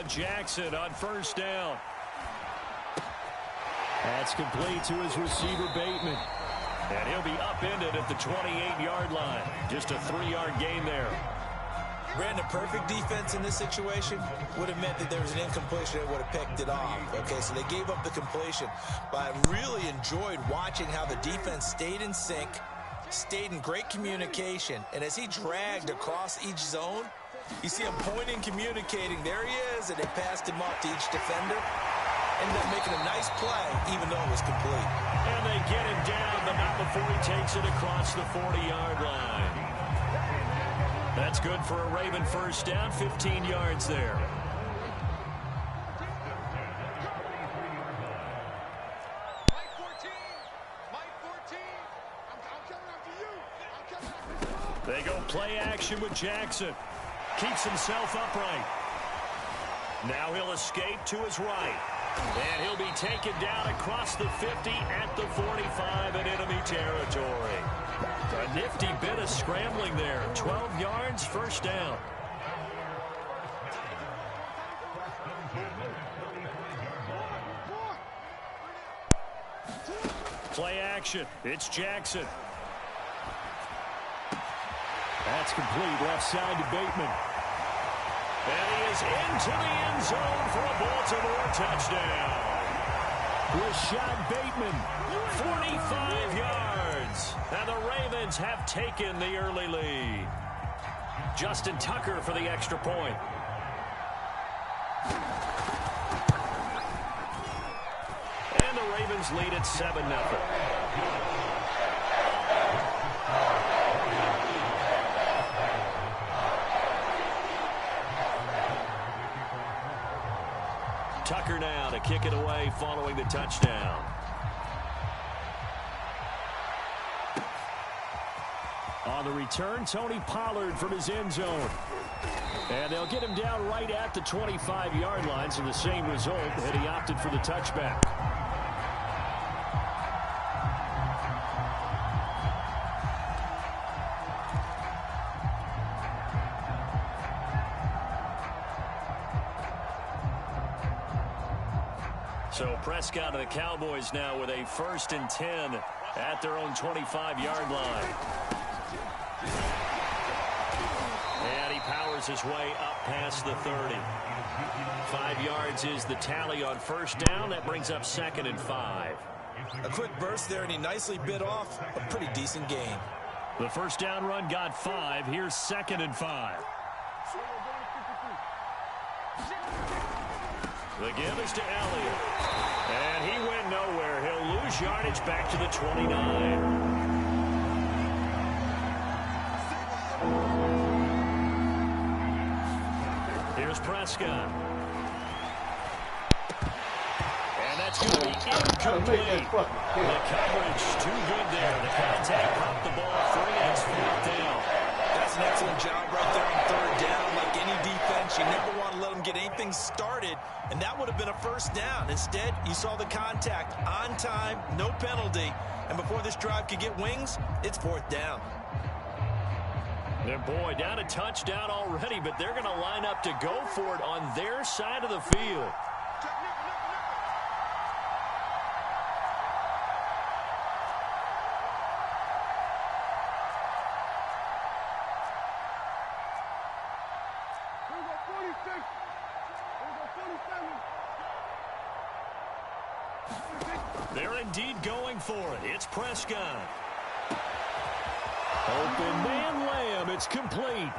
DeSean Jackson on first down. That's complete to his receiver, Bateman. And he'll be upended at the 28-yard line. Just a 3-yard gain there. Brandon, perfect defense in this situation would have meant that there was an incompletion that would have picked it off. Okay, so they gave up the completion. But I really enjoyed watching how the defense stayed in sync, stayed in great communication, and as he dragged across each zone, you see him pointing, communicating. There he is, and they passed him off to each defender. Ended up making a nice play, even though it was complete. And they get him down, but not before he takes it across the 40-yard line. That's good for a Raven first down, 15 yards there. They go play action with Jackson. Keeps himself upright. Now he'll escape to his right. And he'll be taken down across the 50 at the 45 in enemy territory. A nifty bit of scrambling there. 12 yards, first down. Play action. It's Jackson. That's complete. Left side to Bateman. And he is into the end zone for a Baltimore touchdown. Rashad Bateman, 45 yards. And the Ravens have taken the early lead. Justin Tucker for the extra point. And the Ravens lead at 7-0. Tucker now to kick it away following the touchdown. On the return, Tony Pollard from his end zone. And they'll get him down right at the 25-yard line, so the same result, and he opted for the touchback. So Prescott and the Cowboys now with a 1st and 10 at their own 25-yard line. And he powers his way up past the 30. 5 yards is the tally on first down. That brings up 2nd and 5. A quick burst there, and he nicely bit off a pretty decent gain. The first down run got 5. Here's 2nd and 5. The give is to Elliott. And he went nowhere. He'll lose yardage back to the 29. Here's Prescott. And that's going to be incomplete. The coverage too good there. The contact popped the ball free, and it's 4th down. That's an excellent job right there on 3rd down. Like any defense, you never want to let them get anything started, and that would have been a first down. Instead, you saw the contact on time, no penalty, and before this drive could get wings, it's 4th down. And boy, down a touchdown already, but they're going to line up to go for it on their side of the field. They're indeed going for it. It's Prescott. Open man Lamb. It's complete.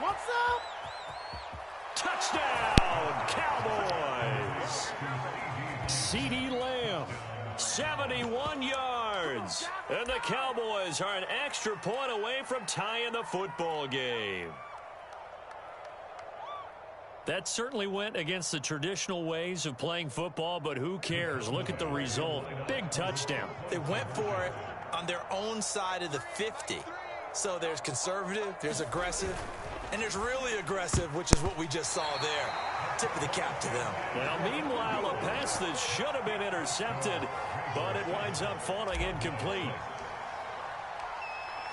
What's up? Touchdown, Cowboys. CeeDee Lamb, 71 yards. And the Cowboys are an extra point away from tying the football game. That certainly went against the traditional ways of playing football, but who cares? Look at the result. Big touchdown. They went for it on their own side of the 50. So there's conservative, there's aggressive, and there's really aggressive, which is what we just saw there. Tip of the cap to them. Well, meanwhile, a pass that should have been intercepted, but it winds up falling incomplete.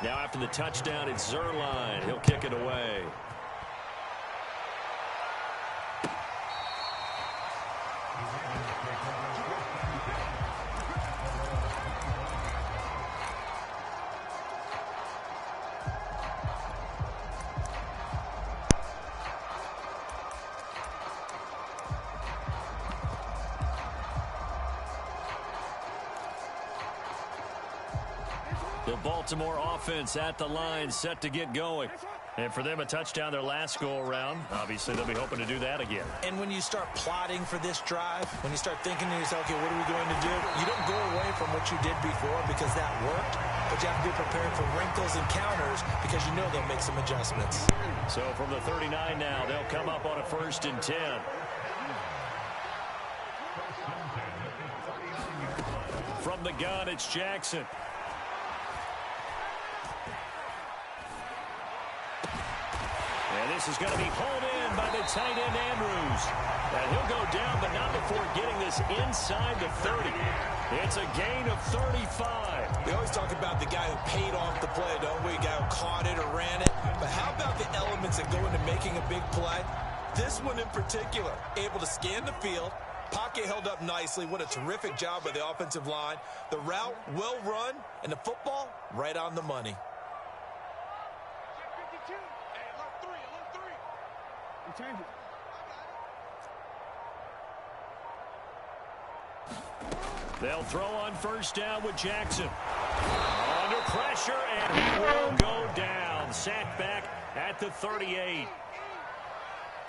Now after the touchdown, it's Zuerlein. He'll kick it away. The Baltimore offense at the line, set to get going. And for them, a touchdown their last go-around. Obviously, they'll be hoping to do that again. And when you start plotting for this drive, when you start thinking to yourself, okay, what are we going to do? You don't go away from what you did before because that worked, but you have to be prepared for wrinkles and counters because you know they'll make some adjustments. So from the 39 now, they'll come up on a 1st and 10. From the gun, it's Jackson. And this is going to be hauled in by the tight end, Andrews. And he'll go down, but not before getting this inside the 30. It's a gain of 35. We always talk about the guy who paid off the play, don't we? The guy who caught it or ran it. But how about the elements that go into making a big play? This one in particular, able to scan the field. Pocket held up nicely. What a terrific job by the offensive line. The route, well run, and the football, right on the money. They'll throw on 1st down with Jackson. Under pressure, and he will go down. Sacked back at the 38.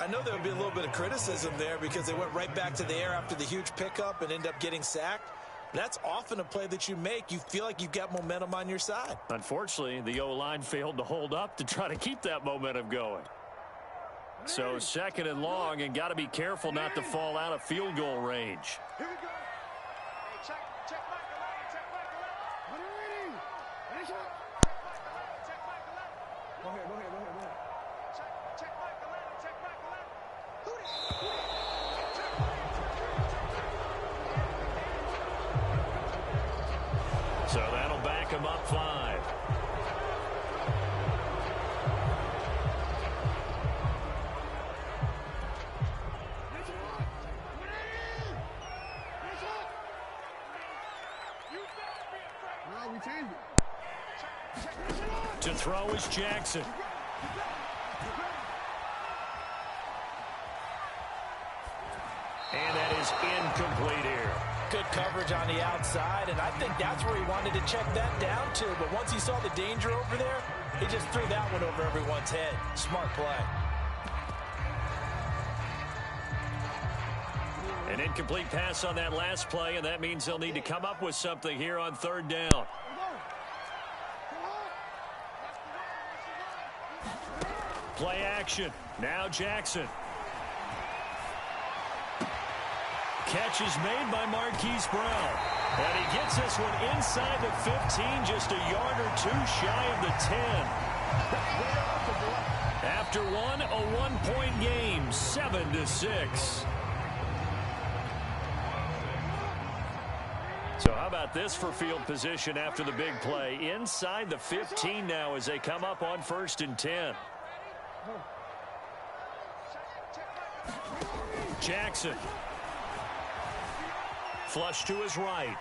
I know there'll be a little bit of criticism there because they went right back to the air after the huge pickup and end up getting sacked. That's often a play that you make. You feel like you've got momentum on your side. Unfortunately, the O-line failed to hold up to try to keep that momentum going. So 2nd and long, and got to be careful not to fall out of field goal range. Here we go. Hey, check Michael out. Check Michael out. What are you reading? Finish up. Check Michael out. Go ahead. Check Michael out. Check Michael out. Who did? So that'll back him up 5. To throw is Jackson. And that is incomplete here. Good coverage on the outside, and I think that's where he wanted to check that down to. But once he saw the danger over there, he just threw that one over everyone's head. Smart play. An incomplete pass on that last play, and that means they'll need to come up with something here on 3rd down. Play action. Now Jackson. Catch is made by Marquise Brown. And he gets this one inside the 15, just a yard or 2 shy of the 10. After one, a 1-point game, 7-6. So how about this for field position after the big play? Inside the 15 now as they come up on 1st and 10. Jackson. Flush to his right.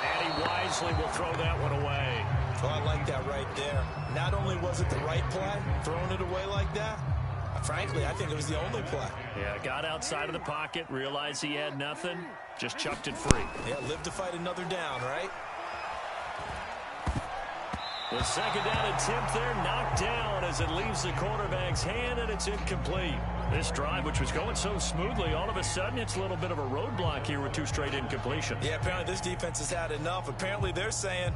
And he wisely will throw that one away. Oh, I like that right there. Not only was it the right play, throwing it away like that, frankly, I think it was the only play. Yeah, got outside of the pocket, realized he had nothing, just chucked it free. Yeah, live to fight another down, right? The 2nd down attempt there knocked down as it leaves the quarterback's hand, and it's incomplete. This drive, which was going so smoothly, all of a sudden it's a little bit of a roadblock here with 2 straight incompletions. Yeah, apparently this defense has had enough. Apparently they're saying,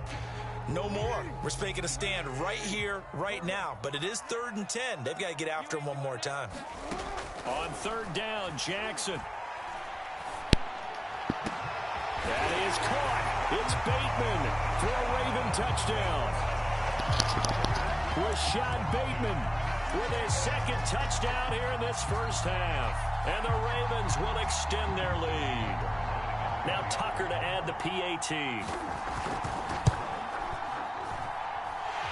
no more. We're making a stand right here, right now. But it is 3rd and 10. They've got to get after him one more time. On 3rd down, Jackson. That is caught. It's Bateman for a Raven touchdown. Rashad Bateman with his 2nd touchdown here in this first half. And the Ravens will extend their lead. Now Tucker to add the PAT.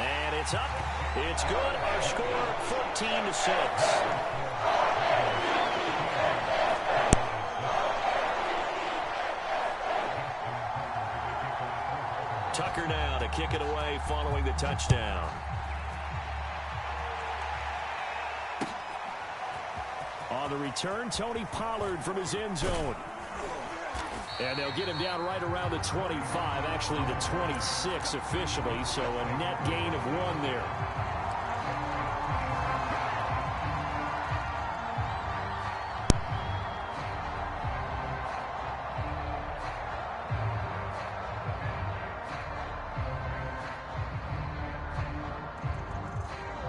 And it's up. It's good. Our score, 14-6. Tucker now to kick it away following the touchdown. On the return, Tony Pollard from his end zone. And they'll get him down right around the 25, actually the 26 officially, so a net gain of 1 there.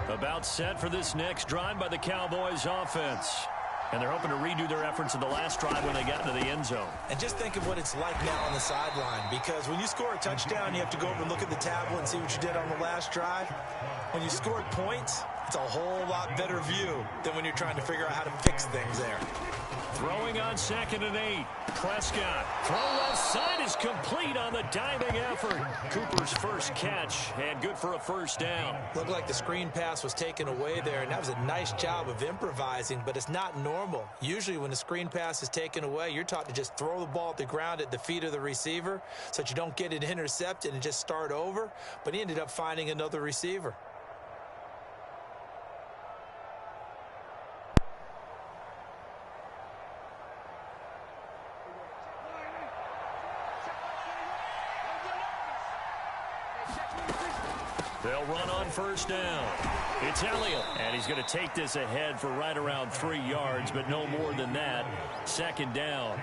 About set for this next drive by the Cowboys offense. And they're hoping to redo their efforts in the last drive when they got into the end zone. And just think of what it's like now on the sideline, because when you score a touchdown, you have to go over and look at the tablet and see what you did on the last drive. When you scored points, it's a whole lot better view than when you're trying to figure out how to fix things there. Throwing on 2nd and 8. Prescott. Throw left side is complete on the diving effort. Cooper's first catch, and good for a first down. Looked like the screen pass was taken away there, and that was a nice job of improvising, but it's not normal. Usually when the screen pass is taken away, you're taught to just throw the ball at the ground at the feet of the receiver so that you don't get it intercepted and just start over, but he ended up finding another receiver. They'll run on first down. It's Elliott, and he's going to take this ahead for right around 3 yards, but no more than that. 2nd down.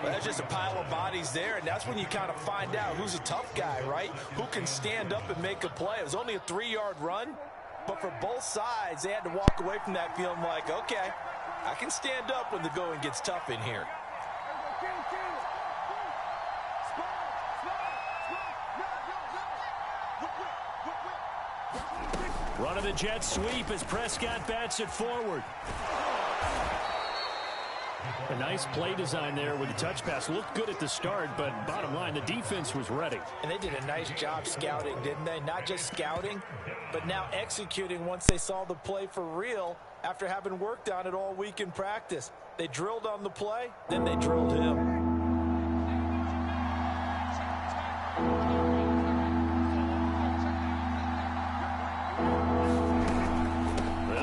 Well, that's just a pile of bodies there, and that's when you kind of find out who's a tough guy, right? Who can stand up and make a play. It was only a 3-yard run, but for both sides, they had to walk away from that feeling like, okay, I can stand up when the going gets tough in here. Run of the jet sweep as Prescott bats it forward. A nice play design there with the touch pass. Looked good at the start, but bottom line, the defense was ready. And they did a nice job scouting, didn't they? Not just scouting, but now executing once they saw the play for real after having worked on it all week in practice. They drilled on the play, then they drilled him.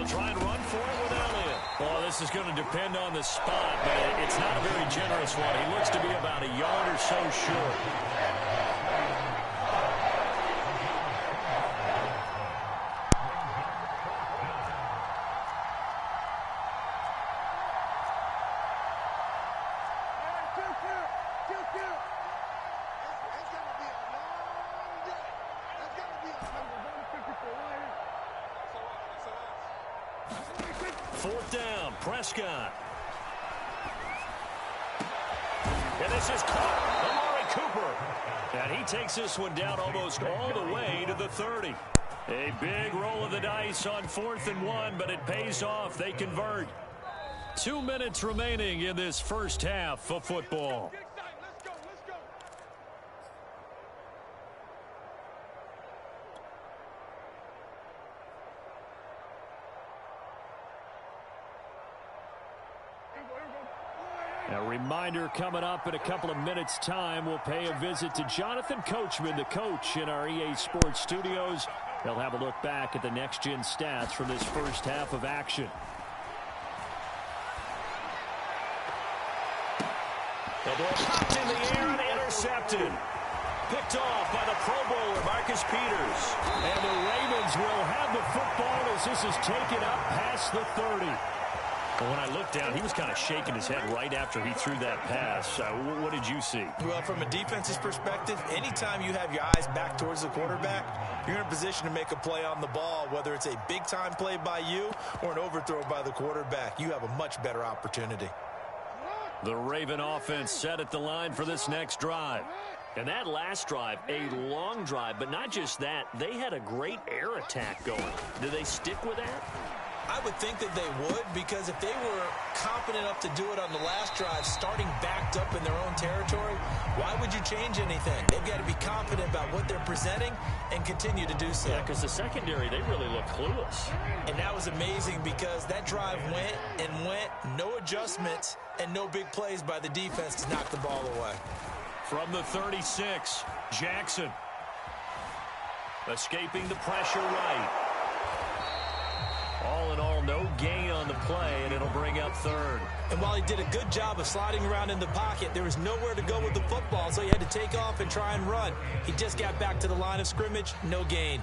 Try and run for it with Elliott. Well, this is going to depend on the spot, but it's not a very generous one. He looks to be about a yard or so short. Fourth down, Prescott. And this is caught. Amari Cooper. And he takes this one down almost all the way to the 30. A big roll of the dice on 4th and 1, but it pays off. They convert. 2 minutes remaining in this first half of football. A reminder coming up in a couple of minutes' time. We'll pay a visit to Jonathan Coachman, the coach in our EA Sports studios. They'll have a look back at the next-gen stats from this first half of action. The ball popped in the air and intercepted. Picked off by the Pro Bowler, Marcus Peters. And the Ravens will have the football as this is taken up past the 30. Well, when I looked down, he was kind of shaking his head right after he threw that pass. What did you see? Well, from a defense's perspective, anytime you have your eyes back towards the quarterback, you're in a position to make a play on the ball, whether it's a big-time play by you or an overthrow by the quarterback. You have a much better opportunity. The Raven offense set at the line for this next drive. And that last drive, a long drive, but not just that. They had a great air attack going. Do they stick with that? I would think that they would, because if they were confident enough to do it on the last drive, starting backed up in their own territory, why would you change anything? They've got to be confident about what they're presenting and continue to do so. Yeah, because the secondary, they really look clueless. And that was amazing because that drive went and went, no adjustments, and no big plays by the defense to knock the ball away. From the 36, Jackson. Escaping the pressure right. All in all, no gain on the play, and it'll bring up third. And while he did a good job of sliding around in the pocket, there was nowhere to go with the football, so he had to take off and try and run. He just got back to the line of scrimmage, no gain.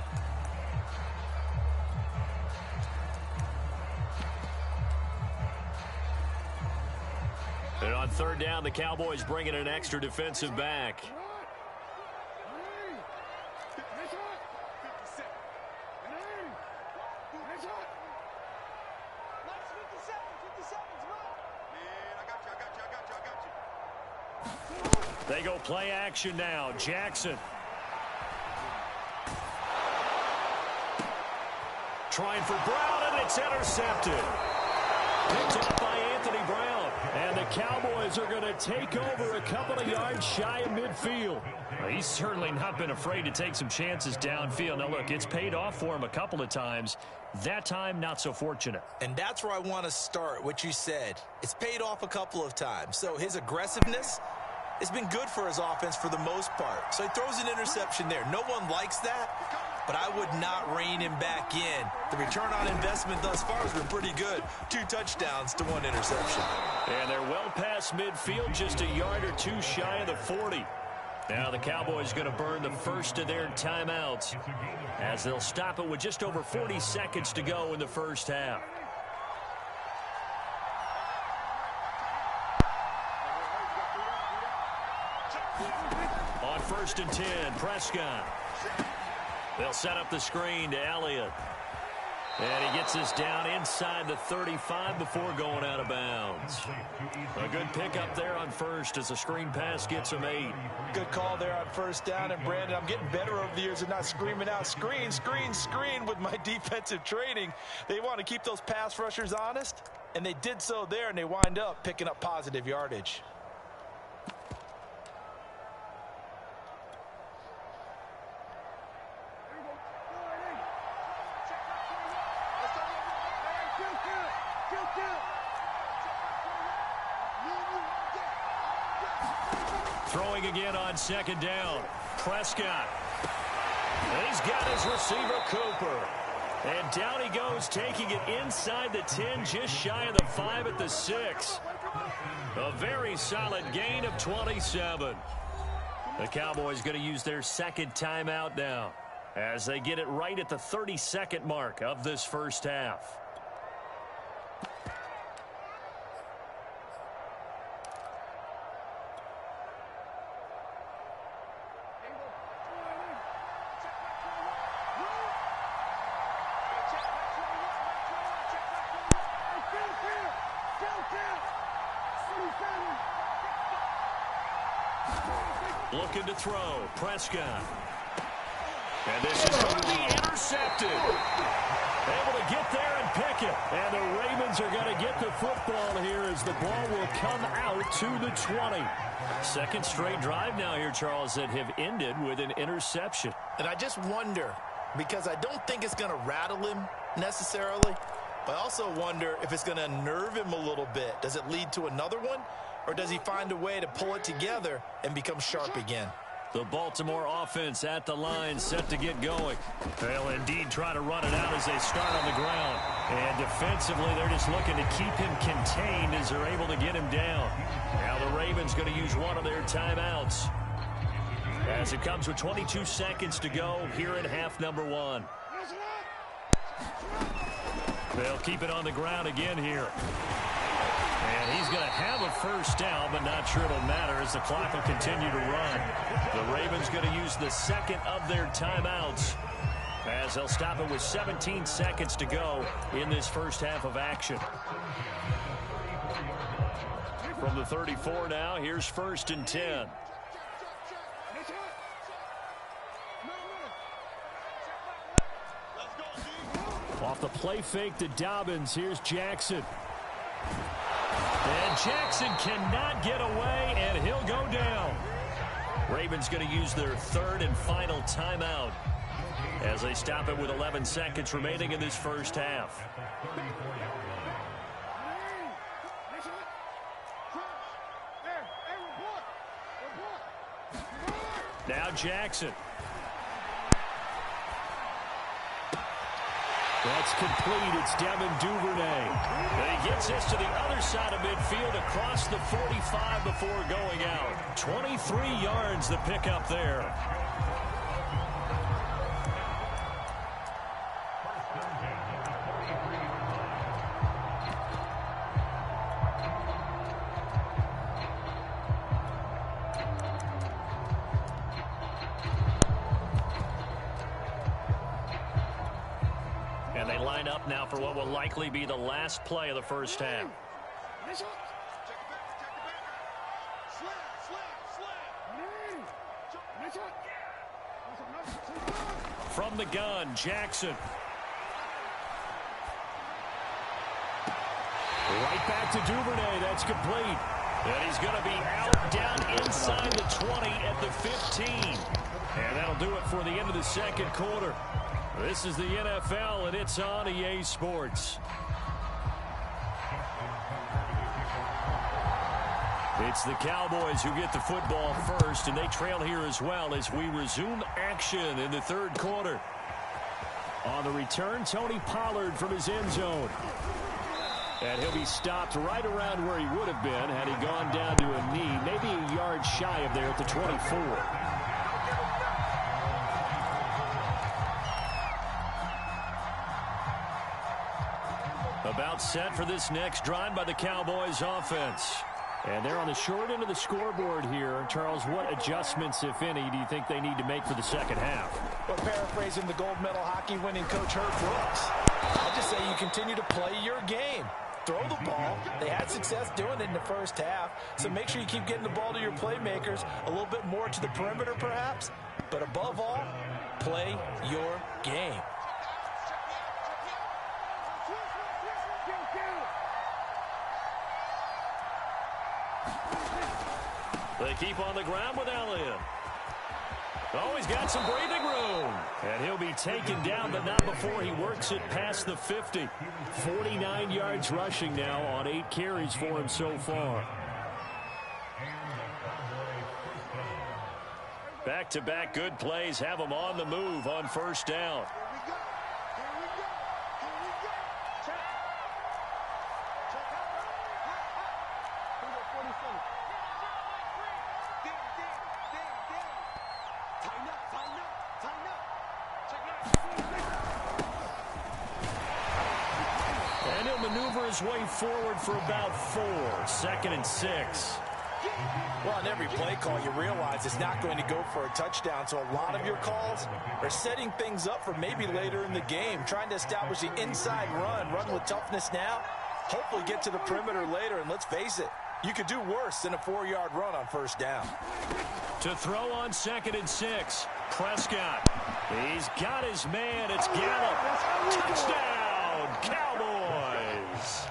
And on third down, the Cowboys bring in an extra defensive back. They go play action now. Jackson. Trying for Brown, and it's intercepted. Picked up by Anthony Brown. And the Cowboys are going to take over a couple of yards shy of midfield. Well, he's certainly not been afraid to take some chances downfield. Now, look, it's paid off for him a couple of times. That time, not so fortunate. And that's where I want to start, what you said. It's paid off a couple of times. So his aggressiveness has been good for his offense for the most part. So he throws an interception there. No one likes that, but I would not rein him back in. The return on investment thus far has been pretty good. 2 touchdowns to 1 interception. And they're well past midfield, just a yard or two shy of the 40. Now the Cowboys going to burn the first of their timeouts as they'll stop it with just over 40 seconds to go in the first half. On 1st and 10, Prescott. They'll set up the screen to Elliott. And he gets this down inside the 35 before going out of bounds. A good pickup there on first as the screen pass gets him 8. Good call there on first down. And, Brandon, I'm getting better over the years and not screaming out, screen, screen, screen with my defensive training. They want to keep those pass rushers honest, and they did so there, and they wind up picking up positive yardage. Throwing again on 2nd down. Prescott. And he's got his receiver, Cooper. And down he goes, taking it inside the 10, just shy of the 5 at the 6. A very solid gain of 27. The Cowboys going to use their 2nd timeout now as they get it right at the 32nd mark of this first half. Looking to throw. Prescott. And this is going to be intercepted. Able to get there and pick it. And the Ravens are going to get the football here as the ball will come out to the 20. 2nd straight drive now here, Charles, that have ended with an interception. And I just wonder, because I don't think it's going to rattle him necessarily, but I also wonder if it's going to unnerve him a little bit. Does it lead to another one? Or does he find a way to pull it together and become sharp again? The Baltimore offense at the line, set to get going. They'll indeed try to run it out as they start on the ground. And defensively, they're just looking to keep him contained as they're able to get him down. Now the Ravens going to use one of their timeouts as it comes with 22 seconds to go here in half number 1. They'll keep it on the ground again here. And he's going to have a first down, but not sure it'll matter as the clock will continue to run. The Ravens going to use the 2nd of their timeouts as they'll stop it with 17 seconds to go in this first half of action. From the 34 now, here's 1st and 10. Off the play fake to Dobbins, here's Jackson. And Jackson cannot get away, and he'll go down. Ravens going to use their 3rd and final timeout as they stop it with 11 seconds remaining in this first half. Now Jackson. That's complete. It's Devin Duvernay. And he gets this to the other side of midfield across the 45 before going out. 23 yards the pickup there. And they line up now for what will likely be the last play of the first half. From the gun, Jackson. Right back to Duvernay. That's complete. And he's going to be out down inside the 20 at the 15. And that'll do it for the end of the second quarter. This is the NFL, and it's on EA Sports. It's the Cowboys who get the football first, and they trail here as well as we resume action in the third quarter. On the return, Tony Pollard from his end zone. And he'll be stopped right around where he would have been had he gone down to a knee, maybe a yard shy of there at the 24. About set for this next drive by the Cowboys offense. And they're on the short end of the scoreboard here. Charles, what adjustments, if any, do you think they need to make for the second half? Well, paraphrasing the gold medal hockey winning coach Herb Brooks, I just say you continue to play your game. Throw the ball. They had success doing it in the first half, so make sure you keep getting the ball to your playmakers, a little bit more to the perimeter perhaps, but above all, play your game. They keep on the ground with Elliott. Oh, he's got some breathing room. And he'll be taken down, but not before he works it past the 50. 49 yards rushing now on 8 carries for him so far. Back-to-back good plays have him on the move on first down. And he'll maneuver his way forward for about 4. 2nd and 6. Well, on every play call, you realize it's not going to go for a touchdown, so a lot of your calls are setting things up for maybe later in the game, trying to establish the inside run with toughness now, hopefully get to the perimeter later, and let's face it, you could do worse than a 4-yard run on first down. To throw on 2nd and 6, Prescott. He's got his man. It's Gallup. Touchdown, Cowboys.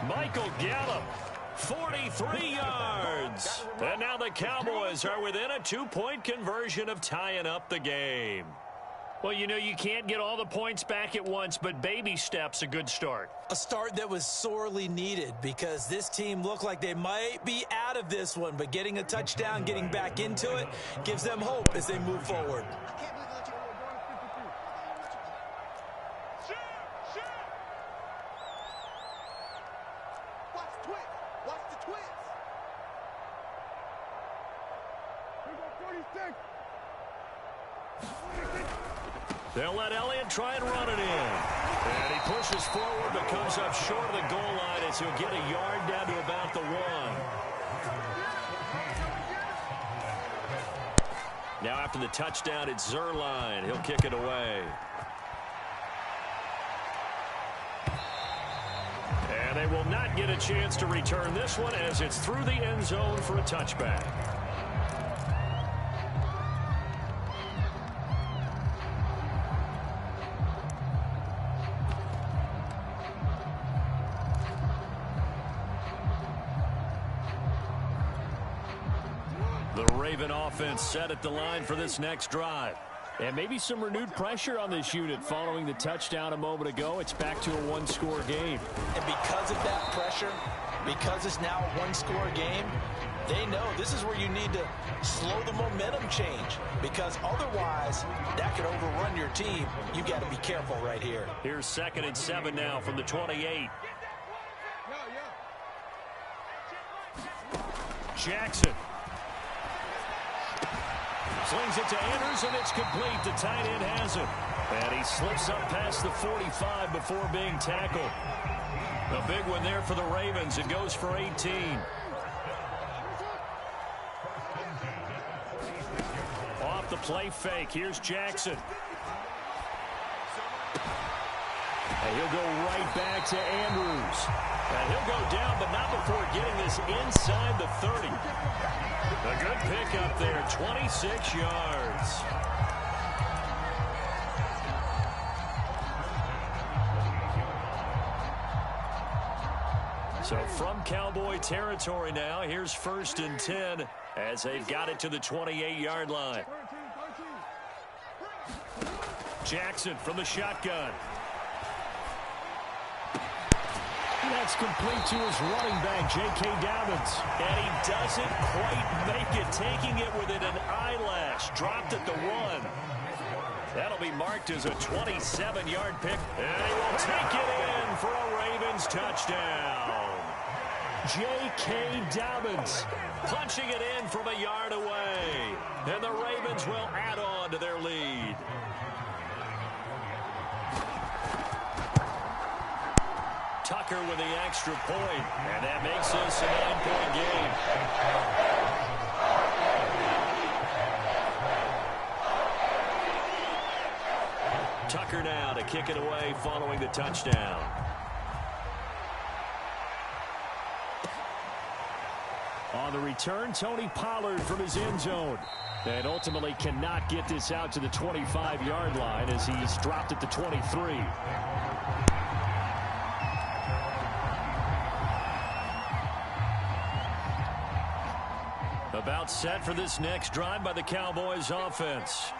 Michael Gallup, 43 yards. And now the Cowboys are within a 2-point conversion of tying up the game. Well, you know, you can't get all the points back at once, but baby steps a good start. A start that was sorely needed because this team looked like they might be out of this one, but getting a touchdown, getting back into it, gives them hope as they move forward. They'll let Elliott try and run it in. And he pushes forward but comes up short of the goal line as he'll get a yard down to about the 1. Now after the touchdown, it's Zuerlein. He'll kick it away. And they will not get a chance to return this one as it's through the end zone for a touchback. The Raven offense set at the line for this next drive. And maybe some renewed pressure on this unit following the touchdown a moment ago. It's back to a 1-score game. And because of that pressure, because it's now a 1-score game, They know this is where you need to slow the momentum change, because otherwise that could overrun your team. You've got to be careful right here. Here's 2nd and 7 now from the 28. Jackson. Slings it to Andrews, and it's complete. The tight end has it. And he slips up past the 45 before being tackled. A big one there for the Ravens. It goes for 18. Off the play fake. Here's Jackson. And he'll go right back to Andrews. And he'll go down, but not before getting this inside the 30. A good pick up there, 26 yards. So from Cowboy territory now, here's 1st and 10 as they've got it to the 28-yard line. Jackson from the shotgun. That's complete to his running back, J.K. Dobbins. And he doesn't quite make it, taking it within an eyelash. Dropped at the 1. That'll be marked as a 27-yard pick. And he will take it in for a Ravens touchdown. J.K. Dobbins punching it in from a yard away. And the Ravens will add on to their lead. Tucker with the extra point, and that makes this a 9-point game. Tucker now to kick it away following the touchdown. On the return, Tony Pollard from his end zone. And ultimately cannot get this out to the 25-yard line as he's dropped at the 23. About set for this next drive by the Cowboys offense.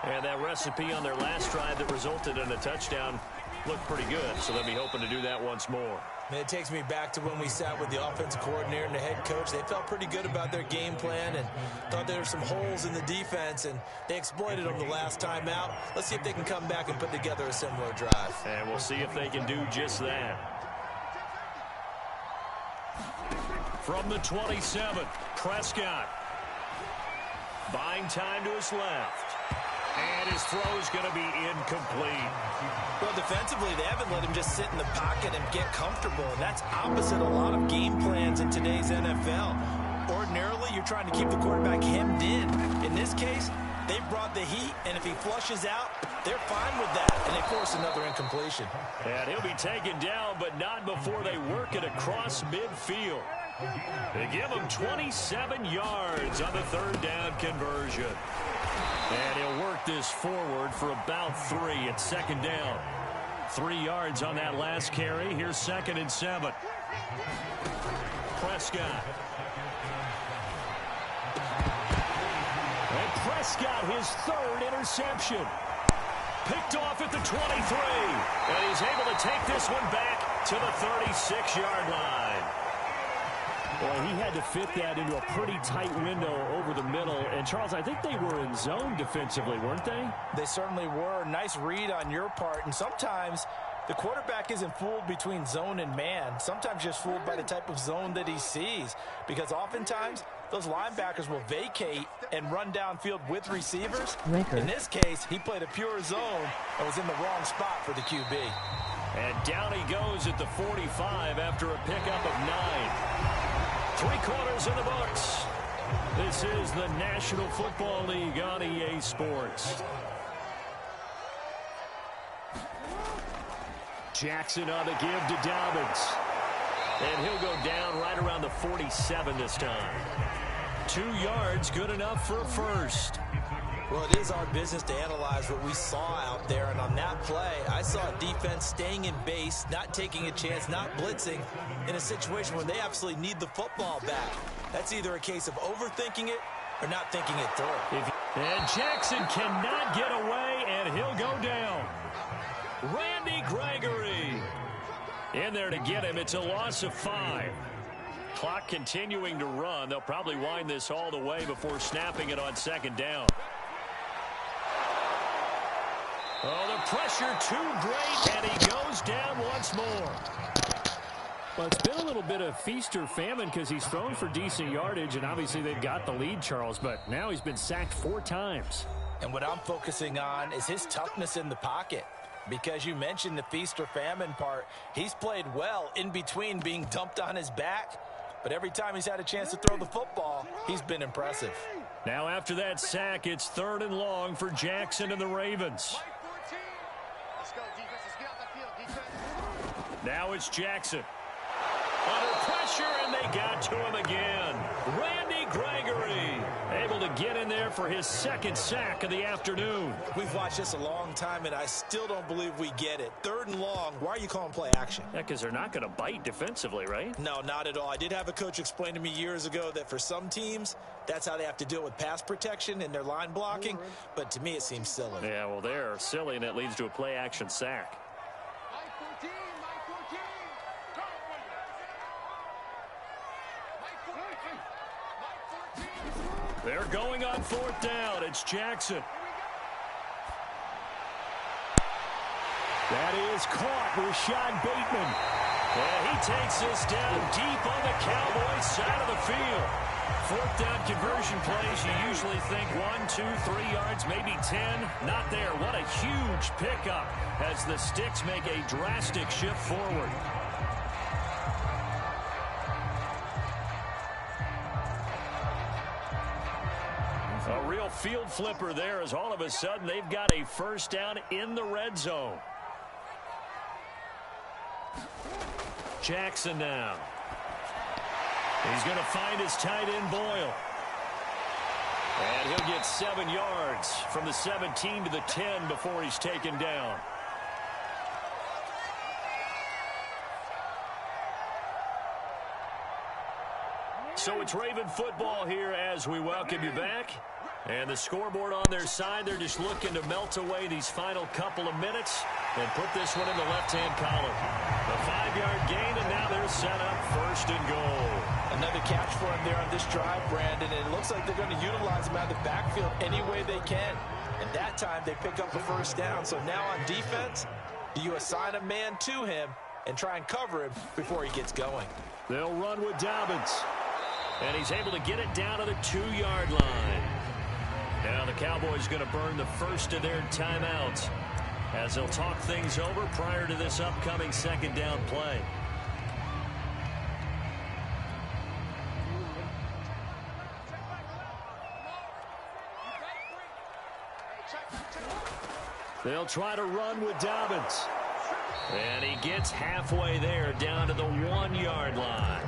And that recipe on their last drive that resulted in a touchdown looked pretty good, so they'll be hoping to do that once more. And it takes me back to when we sat with the offensive coordinator and the head coach. They felt pretty good about their game plan and thought there were some holes in the defense, and they exploited them the last time out. Let's see if they can come back and put together a similar drive. And we'll see if they can do just that. From the 27, Prescott. Buying time to his left. And his throw is going to be incomplete. Well, defensively, they haven't let him just sit in the pocket and get comfortable. And that's opposite a lot of game plans in today's NFL. Ordinarily, you're trying to keep the quarterback hemmed in. In this case, they brought the heat, and if he flushes out, they're fine with that. And they force another incompletion. And he'll be taken down, but not before they work it across midfield. They give him 27 yards on the 3rd down conversion. And he'll work this forward for about 3 at 2nd down. 3 yards on that last carry. Here's 2nd and 7. Prescott. And Prescott, his 3rd interception. Picked off at the 23. And he's able to take this one back to the 36-yard line. Well, he had to fit that into a pretty tight window over the middle. And, Charles, I think they were in zone defensively, weren't they? They certainly were. Nice read on your part. And sometimes the quarterback isn't fooled between zone and man. Sometimes just fooled by the type of zone that he sees. Because oftentimes those linebackers will vacate and run downfield with receivers. In this case, he played a pure zone and was in the wrong spot for the QB. And down he goes at the 45 after a pickup of 9. 3 quarters in the books. This is the National Football League on EA Sports. Jackson on the give to Dobbins. And he'll go down right around the 47 this time. 2 yards, good enough for a first. Well, it is our business to analyze what we saw out there, and on that play, I saw a defense staying in base, not taking a chance, not blitzing, in a situation where they absolutely need the football back. That's either a case of overthinking it or not thinking it through. And Jackson cannot get away, and he'll go down. Randy Gregory in there to get him. It's a loss of 5. Clock continuing to run. They'll probably wind this all the way before snapping it on second down. Oh, the pressure too great, and he goes down once more. Well, it's been a little bit of feast or famine because he's thrown for decent yardage, and obviously they've got the lead, Charles, but now he's been sacked 4 times. And what I'm focusing on is his toughness in the pocket. Because you mentioned the feast or famine part, he's played well in between being dumped on his back. But every time he's had a chance to throw the football, he's been impressive. Now after that sack, it's 3rd and long for Jackson and the Ravens. Let's go, defense. Let's get out the field, defense. Now it's Jackson. Under pressure, and they got to him again. Randy Gregory able to get in there for his 2nd sack of the afternoon. We've watched this a long time, and I still don't believe we get it. 3rd and long, why are you calling play action? Yeah, because they're not going to bite defensively, right? No, not at all. I did have a coach explain to me years ago that for some teams, that's how they have to deal with pass protection and their line blocking. But to me, it seems silly. Yeah, well, they're silly, and it leads to a play-action sack. They're going on 4th down. It's Jackson. That is caught. Rashad Bateman. And he takes this down deep on the Cowboys side of the field. 4th down conversion plays, you usually think 1, 2, 3 yards, maybe 10. Not there. What a huge pickup as the Sticks make a drastic shift forward. A real field flipper there as all of a sudden they've got a 1st down in the red zone. Jackson now. He's going to find his tight end Boyle. And he'll get 7 yards from the 17 to the 10 before he's taken down. So it's Raven football here as we welcome you back. And the scoreboard on their side, they're just looking to melt away these final couple of minutes and put this one in the left-hand column. A 5-yard gain, and now they're set up 1st and goal. Another catch for him there on this drive, Brandon, and it looks like they're going to utilize him out of the backfield any way they can. And that time they pick up the 1st down. So now on defense, do you assign a man to him and try and cover him before he gets going? They'll run with Dobbins. And he's able to get it down to the 2-yard line. Now the Cowboys going to burn the first of their timeouts as they'll talk things over prior to this upcoming 2nd down play. They'll try to run with Dobbins. And he gets halfway there down to the 1-yard line.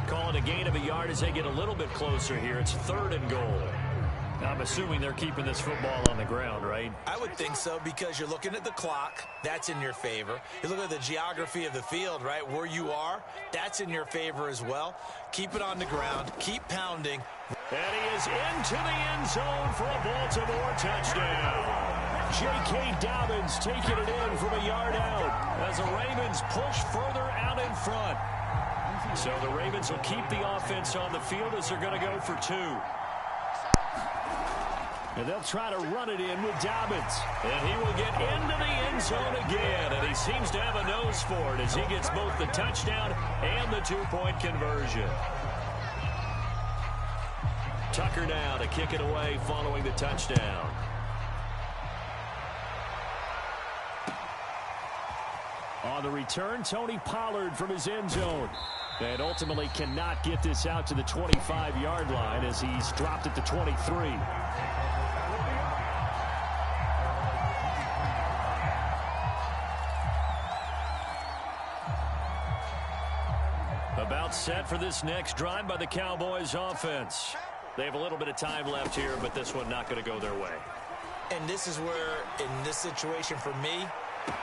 Call it a gain of a yard as they get a little bit closer here. It's 3rd and goal. I'm assuming they're keeping this football on the ground, right? I would think so because you're looking at the clock. That's in your favor. You look at the geography of the field, right, where you are. That's in your favor as well. Keep it on the ground. Keep pounding. And he is into the end zone for a Baltimore touchdown. J.K. Dobbins taking it in from a yard out as the Ravens push further out in front. So the Ravens will keep the offense on the field as they're going to go for 2. And they'll try to run it in with Dobbins. And he will get into the end zone again. And he seems to have a nose for it as he gets both the touchdown and the 2-point conversion. Tucker now to kick it away following the touchdown. On the return, Tony Pollard from his end zone. And ultimately cannot get this out to the 25-yard line as he's dropped it to 23. About set for this next drive by the Cowboys offense. They have a little bit of time left here, but this one not going to go their way. And this is where, in this situation for me,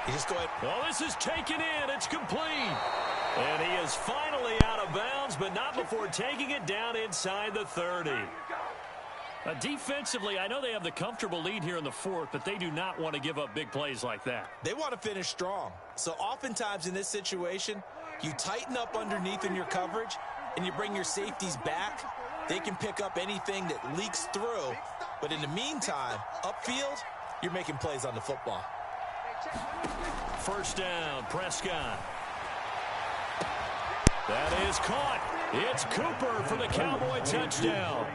you just go ahead. Oh, this is taken in. It's complete. And he is finally out of bounds, but not before taking it down inside the 30. Defensively, I know they have the comfortable lead here in the 4th, but they do not want to give up big plays like that. They want to finish strong. So oftentimes in this situation, you tighten up underneath in your coverage, and you bring your safeties back, they can pick up anything that leaks through. But in the meantime, upfield, you're making plays on the football. First down, Prescott. That is caught. It's Cooper for the Cowboy touchdown.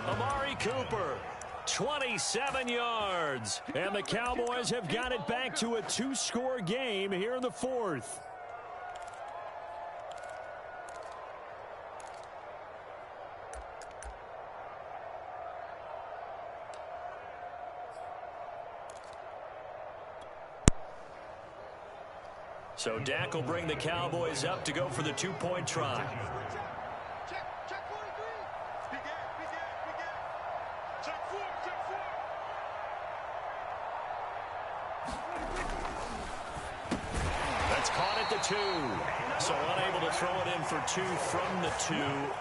Amari Cooper, 27 yards. And the Cowboys have got it back to a 2-score game here in the fourth. So Dak will bring the Cowboys up to go for the 2-point try. Check 43. Big gap. Check 4. That's caught at the 2. So unable to throw it in for 2 from the 2.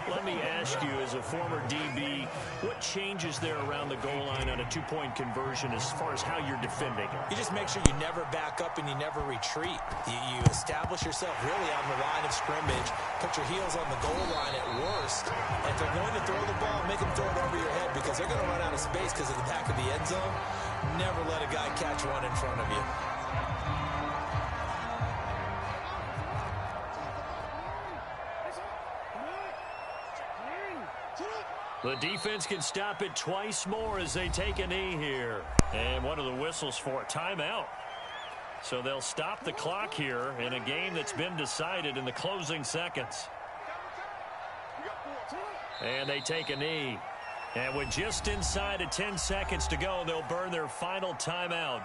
Let me ask you, as a former DB, what changes there around the goal line on a 2-point conversion as far as how you're defending it? You just make sure you never back up and you never retreat. You establish yourself really on the line of scrimmage, put your heels on the goal line at worst, and if they're going to throw the ball, make them throw it over your head because they're going to run out of space because of the back of the end zone. Never let a guy catch one in front of you. The defense can stop it twice more as they take a knee here. And one of the whistles for a timeout. So they'll stop the clock here in a game that's been decided in the closing seconds. And they take a knee. And with just inside of 10 seconds to go, they'll burn their final timeout.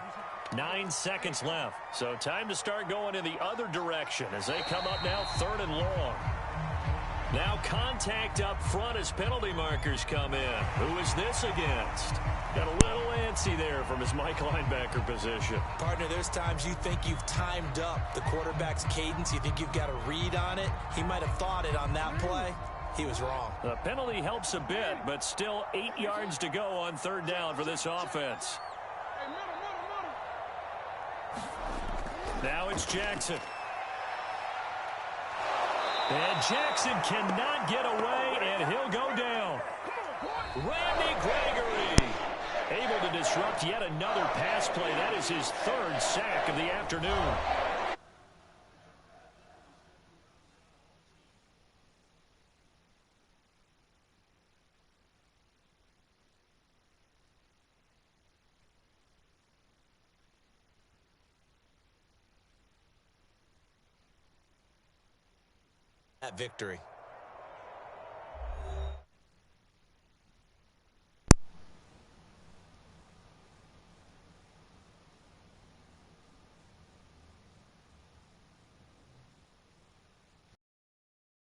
9 seconds left. So time to start going in the other direction as they come up now 3rd and long. Now contact up front as penalty markers come in. Who is this against? Got a little antsy there from his Mike linebacker position. Partner, there's times you think you've timed up the quarterback's cadence. You think you've got a read on it. He might have thought it on that play. He was wrong. The penalty helps a bit, but still 8 yards to go on 3rd down for this offense. Now it's Jackson. And Jackson cannot get away, and he'll go down. Randy Gregory able to disrupt yet another pass play. That is his 3rd sack of the afternoon. That victory.